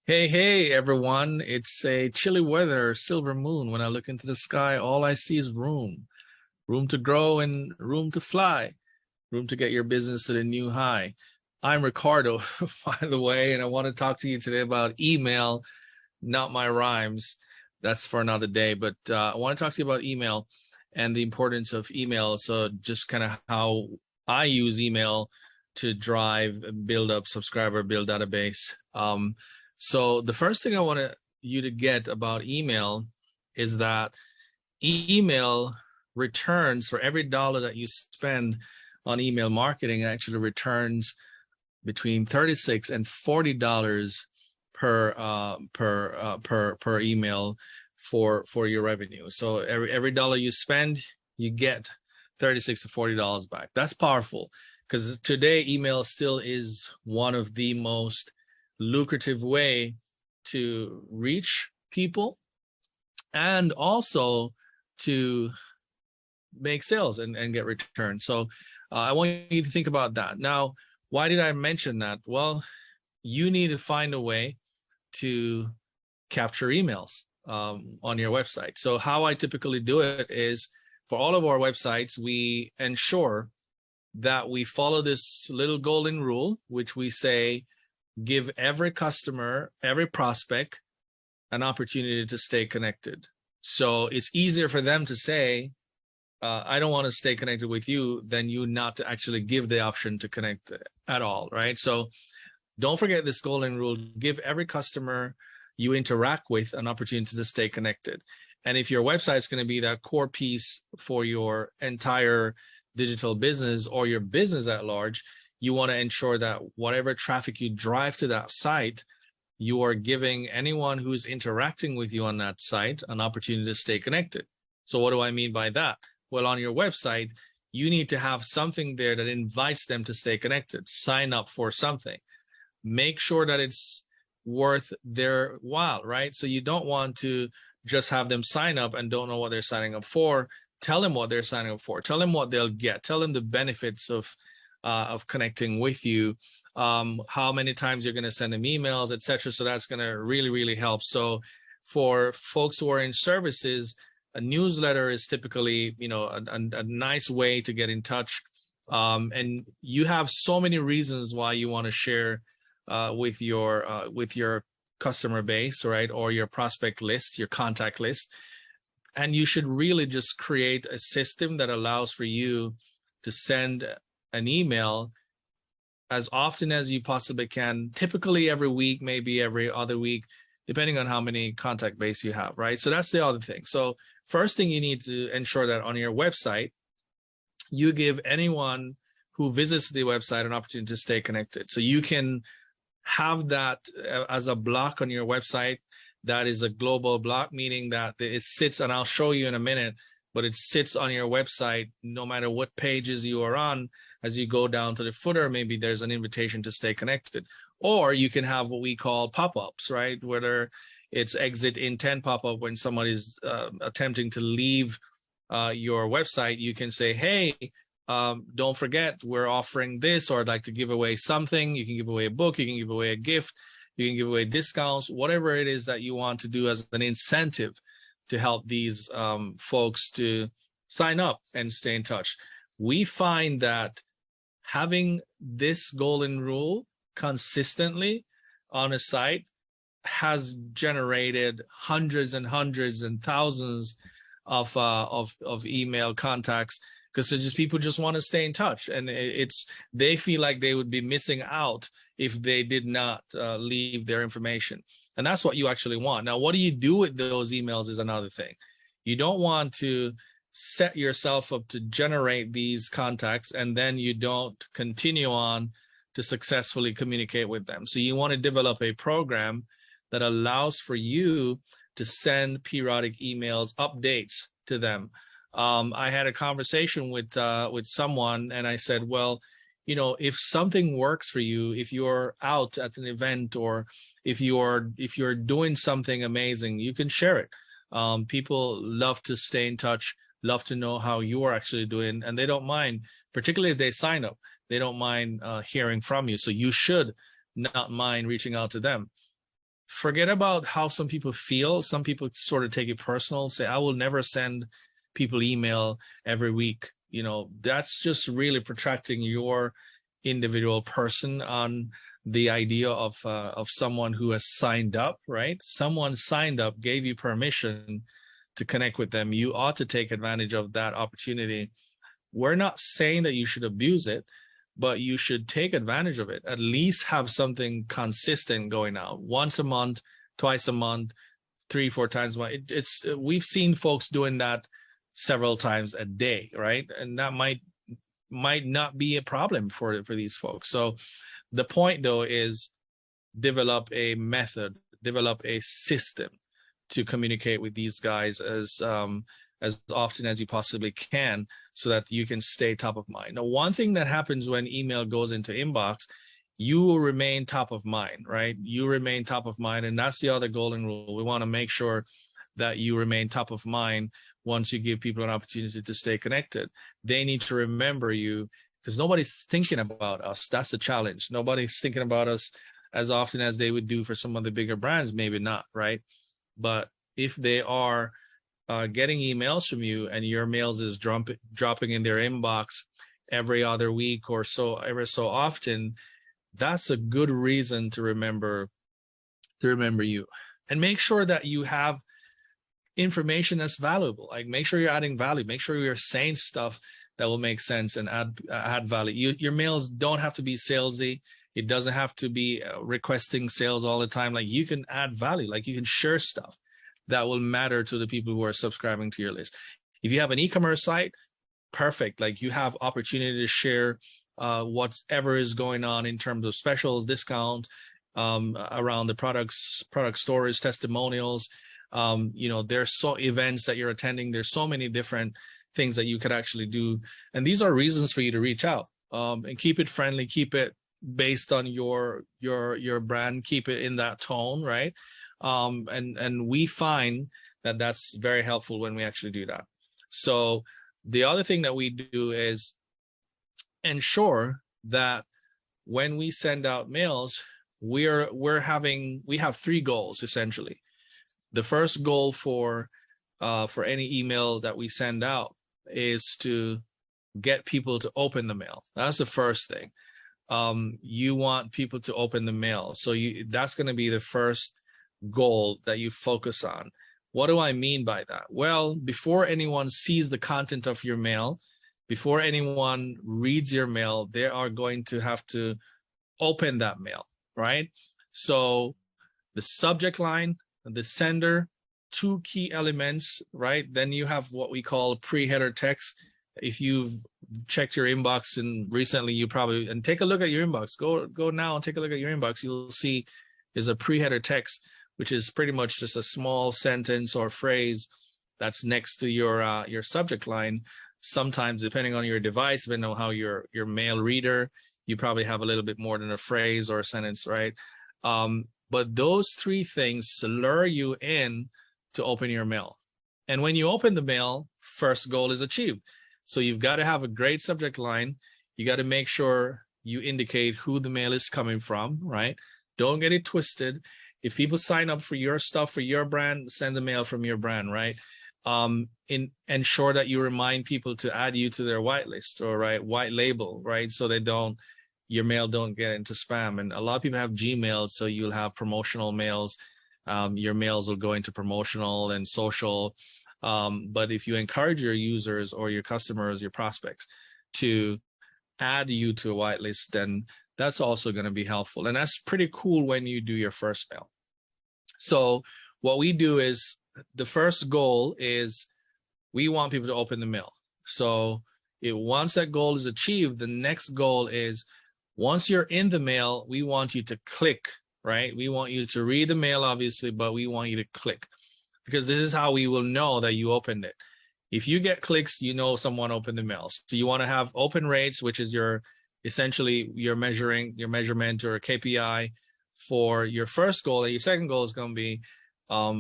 Hey, hey, everyone. It's a chilly weather, silver moon. When I look into the sky, all I see is room. Room to grow and room to fly. Room to get your business to the new high. I'm Ricardo, by the way, and I want to talk to you today about email, not my rhymes. That's for another day, but I want to talk to you about email and the importance of email. So just kind of how I use email to drive, build up subscriber, build database. So the first thing I want you to get about email is that email returns for every dollar that you spend on email marketing actually returns between 36 and $40 per email for your revenue. So every dollar you spend, you get 36 to $40 back. That's powerful because today email still is one of the most lucrative way to reach people and also to make sales and get returns. So I want you to think about that. Now, why did I mention that? Well, you need to find a way to capture emails on your website. So how I typically do it is for all of our websites, we ensure that we follow this little golden rule, which we say, give every customer, every prospect an opportunity to stay connected. So it's easier for them to say, I don't want to stay connected with you than you not to actually give the option to connect at all, right? So don't forget this golden rule, give every customer you interact with an opportunity to stay connected. And if your website is going to be that core piece for your entire digital business or your business at large, you want to ensure that whatever traffic you drive to that site, you are giving anyone who's interacting with you on that site an opportunity to stay connected. So what do I mean by that? Well, on your website, you need to have something there that invites them to stay connected, sign up for something. Make sure that it's worth their while, right? So you don't want to just have them sign up and don't know what they're signing up for. Tell them what they're signing up for. Tell them what they'll get. Tell them the benefits of connecting with you, how many times you're going to send them emails, etc. So that's going to really, really help. So for folks who are in services, a newsletter is typically, a nice way to get in touch. And you have so many reasons why you want to share with your customer base, right? Or your prospect list, your contact list. And you should really just create a system that allows for you to send an email as often as you possibly can, typically every week, maybe every other week, depending on how many contact base you have, right? So that's the other thing. So first thing you need to ensure that on your website, you give anyone who visits the website an opportunity to stay connected. So you can have that as a block on your website that is a global block, meaning that it sits, and I'll show you in a minute, but it sits on your website no matter what pages you are on. As you go down to the footer, maybe there's an invitation to stay connected. Or you can have what we call pop-ups, right? Whether it's exit intent pop-up when somebody's attempting to leave your website, you can say, hey, don't forget, we're offering this, or I'd like to give away something. You can give away a book, you can give away a gift, you can give away discounts, whatever it is that you want to do as an incentive to help these folks to sign up and stay in touch. We find that having this golden rule consistently on a site has generated hundreds and hundreds and thousands of email contacts, because just people just want to stay in touch, and they feel like they would be missing out if they did not leave their information. And that's what you actually want. Now, what do you do with those emails is another thing. You don't want to set yourself up to generate these contacts and then you don't continue on to successfully communicate with them. So you want to develop a program that allows for you to send periodic emails, updates to them. I had a conversation with someone, and I said, well, if something works for you, if you're out at an event, or if you're doing something amazing, you can share it. People love to stay in touch, love to know how you are actually doing, and they don't mind, particularly if they sign up, they don't mind hearing from you. So you should not mind reaching out to them. forget about how some people feel. Some people sort of take it personal, say, I will never send people email every week. You know, that's just really protracting your individual person on the idea of someone who has signed up, right? Someone signed up, gave you permission to connect with them. You ought to take advantage of that opportunity. We're not saying that you should abuse it, but you should take advantage of it. At least have something consistent going out once a month, twice a month, 3-4 times a month. We've seen folks doing that several times a day, right? And that might not be a problem for these folks. So the point though is develop a method, develop a system to communicate with these guys as often as you possibly can, so that you can stay top of mind. Now, one thing that happens when email goes into inbox, you will remain top of mind, right? You remain top of mind, and that's the other golden rule. We want to make sure that you remain top of mind once you give people an opportunity to stay connected. They need to remember you, because nobody's thinking about us. That's the challenge. Nobody's thinking about us as often as they would do for some of the bigger brands, maybe not, right? But if they are getting emails from you and your mails is dropping in their inbox every other week or so, every so often, that's a good reason to remember you. And make sure that you have information that's valuable. Like, make sure you're adding value. Make sure you're saying stuff that will make sense and add value. Your mails don't have to be salesy. It doesn't have to be requesting sales all the time. Like, you can add value. Like, you can share stuff that will matter to the people who are subscribing to your list. If you have an e-commerce site, perfect. Like, you have opportunity to share whatever is going on in terms of specials, discounts, around the product stories, testimonials. You know, there's so events that you're attending. There's so many different things that you could actually do. And these are reasons for you to reach out, and keep it friendly, keep it based on your brand, keep it in that tone, right? And we find that that's very helpful when we actually do that. So the other thing that we do is ensure that when we send out mails, we have 3 goals essentially. The first goal for any email that we send out is to get people to open the mail. That's the first thing. You want people to open the mail. So that's going to be the first goal that you focus on. What do I mean by that? Well, before anyone sees the content of your mail, before anyone reads your mail, they are going to have to open that mail, right? So the subject line, the sender, 2 key elements, right? Then you have what we call pre-header text. If you've checked your inbox and recently, you probably, and take a look at your inbox, go now and take a look at your inbox. You'll see there's a pre-header text, which is pretty much just a small sentence or phrase that's next to your subject line. Sometimes, depending on your device, depending on how your mail reader, you probably have a little bit more than a phrase or a sentence, right? But those 3 things lure you in to open your mail. And when you open the mail, first goal is achieved. So you've got to have a great subject line. You got to make sure you indicate who the mail is coming from, right? Don't get it twisted. If people sign up for your stuff, for your brand, send the mail from your brand, right? Ensure that you remind people to add you to their whitelist or white label, right? So your mail don't get into spam. And a lot of people have Gmail, so you'll have promotional mails. Your mails will go into promotional and social. But if you encourage your users or your customers, your prospects, to add you to a whitelist, then that's also going to be helpful. And that's pretty cool when you do your first mail. So what we do is, the first goal is we want people to open the mail. So once that goal is achieved, the next goal is, once you're in the mail, we want you to click, right? We want you to read the mail, obviously, but we want you to click, because this is how we will know that you opened it. If you get clicks, you know someone opened the mail. So you want to have open rates, which is essentially your measurement or KPI for your first goal. And your second goal is going to be,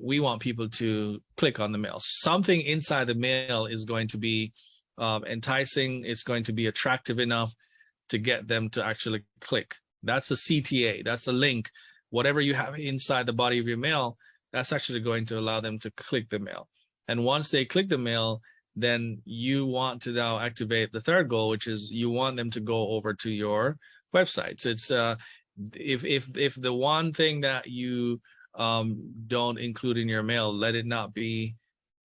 we want people to click on the mail. Something inside the mail is going to be enticing. It's going to be attractive enough to get them to actually click. That's a CTA. That's a link whatever you have inside the body of your mail, that's actually going to allow them to click the mail. And once they click the mail, then you want to now activate the third goal, which is you want them to go over to your website. So it's if the one thing that you don't include in your mail, let it not be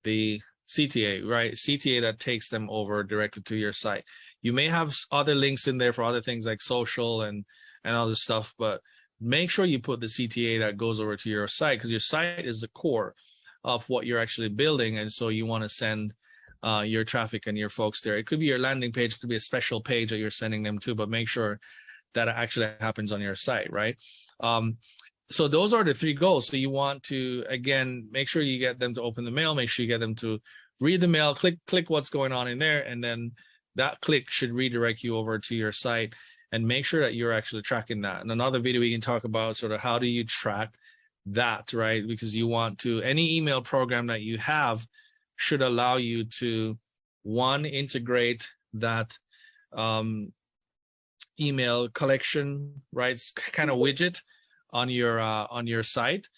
the CTA, right? CTA that takes them over directly to your site. You may have other links in there for other things like social and other stuff, but make sure you put the CTA that goes over to your site, because your site is the core of what you're actually building. And so you want to send your traffic and your folks there. It could be your landing page, it could be a special page that you're sending them to, but make sure that it actually happens on your site, right? So those are the three goals. So you want to, again, make sure you get them to open the mail, make sure you get them to read the mail, click what's going on in there, and then that click should redirect you over to your site, and make sure that you're actually tracking that. In another video, we can talk about sort of how do you track that, right? Because you want to, any email program that you have should allow you to, one, integrate that email collection, right? Kind of widget on your site.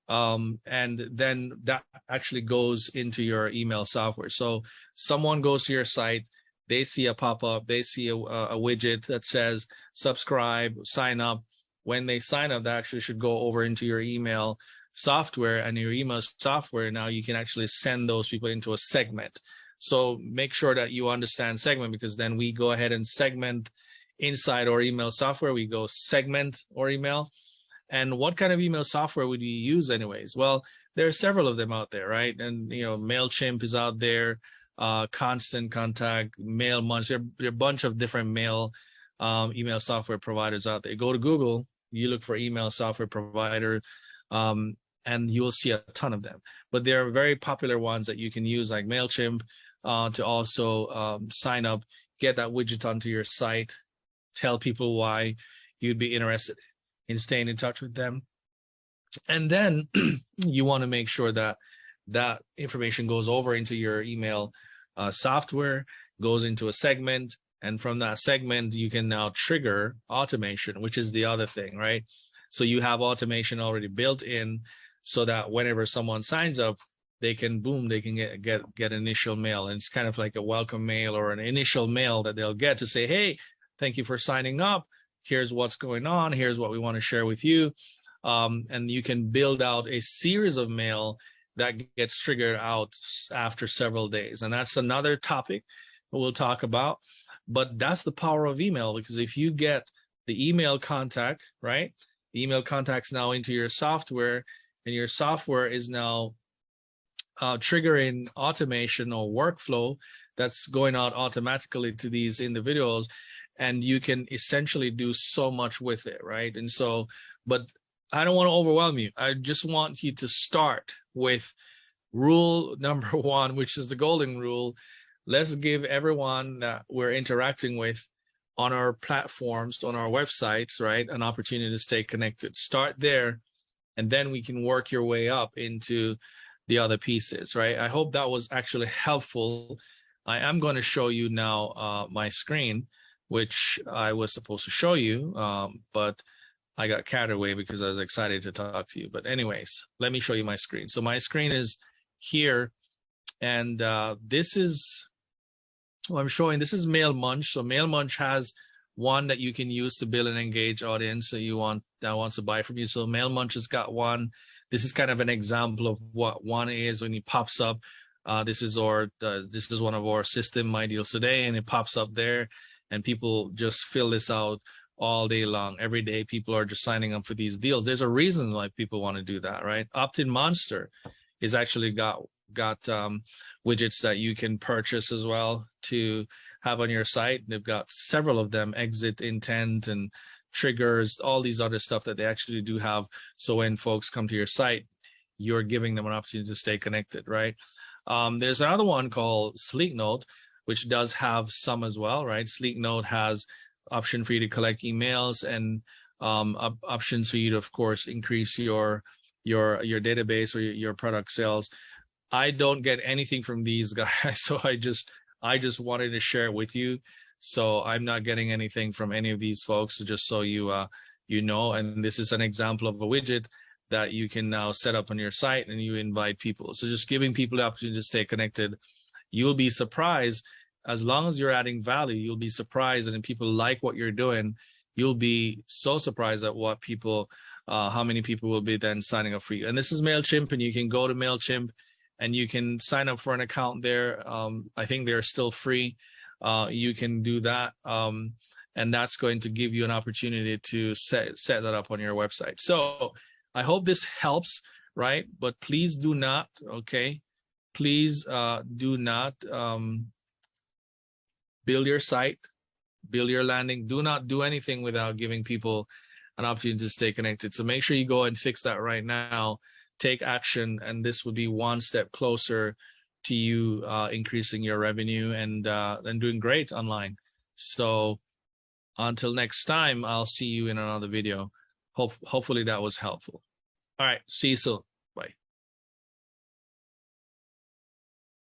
And then that actually goes into your email software. So someone goes to your site, they see a pop-up, they see a widget that says subscribe, sign up. When they sign up, that actually should go over into your email software, and your email software, now you can actually send those people into a segment. So make sure that you understand segment, because then we go ahead and segment inside our email software. We go segment or email. And what kind of email software would you use anyways? Well, there are several of them out there, right? And, you know, MailChimp is out there, Constant Contact, MailMunch. There are a bunch of different email software providers out there. Go to Google, you look for email software provider, and you'll see a ton of them. But there are very popular ones that you can use, like MailChimp, to also sign up, get that widget onto your site, tell people why you'd be interested in staying in touch with them. And then you want to make sure that that information goes over into your email software, goes into a segment, and from that segment, you can now trigger automation, which is the other thing, right? So you have automation already built in, so that whenever someone signs up, they can, boom, they can get initial mail. And it's kind of like a welcome mail or an initial mail that they'll get to say, hey, thank you for signing up. Here's what's going on. Here's what we want to share with you. And you can build out a series of mail that gets triggered out after several days. And that's another topic we'll talk about. But that's the power of email, because if you get the email contact, right? The email contacts now into your software, and your software is now triggering automation or workflow that's going out automatically to these individuals, and you can essentially do so much with it, right? And so, but I don't want to overwhelm you. I just want you to start with rule number one, which is the golden rule. Let's give everyone that we're interacting with on our platforms, on our websites, right, an opportunity to stay connected. Start there, and then we can work your way up into the other pieces, right? I hope that was actually helpful. I am going to show you now my screen, which I was supposed to show you, but I got carried away because I was excited to talk to you. But anyways, let me show you my screen. So my screen is here, and this is what I'm showing. This is MailMunch. So MailMunch has one that you can use to build an engaged audience that wants to buy from you. So MailMunch has got one. This is kind of an example of what one is when it pops up. This is one of our system My Deals Today, and it pops up there, and people just fill this out all day long. Every day, people are just signing up for these deals. There's a reason why people want to do that, right? Opt-in Monster is actually got widgets that you can purchase as well to have on your site. They've got several of them: exit intent and triggers, all these other stuff that they actually do have. So when folks come to your site, you're giving them an opportunity to stay connected, right? There's another one called Sleeknote, which does have some as well, right? Sleeknote has option for you to collect emails, and options for you to, of course, increase your database or your product sales. I don't get anything from these guys, so I just wanted to share it with you. So I'm not getting anything from any of these folks, so just so you and this is an example of a widget that you can now set up on your site, and you invite people. So just giving people the opportunity to stay connected. You'll be surprised, as long as you're adding value, you'll be surprised. And if people like what you're doing, you'll be so surprised at what people, how many people will be then signing up for you. And this is MailChimp, and you can go to MailChimp and you can sign up for an account there. I think they're still free. You can do that. And that's going to give you an opportunity to set that up on your website. So I hope this helps, right? But please do not, okay? Please do not build your site, build your landing. Do not do anything without giving people an opportunity to stay connected. So make sure you go and fix that right now. Take action, and this would be one step closer to you increasing your revenue and doing great online. So until next time, I'll see you in another video. Hopefully that was helpful. All right, see you soon.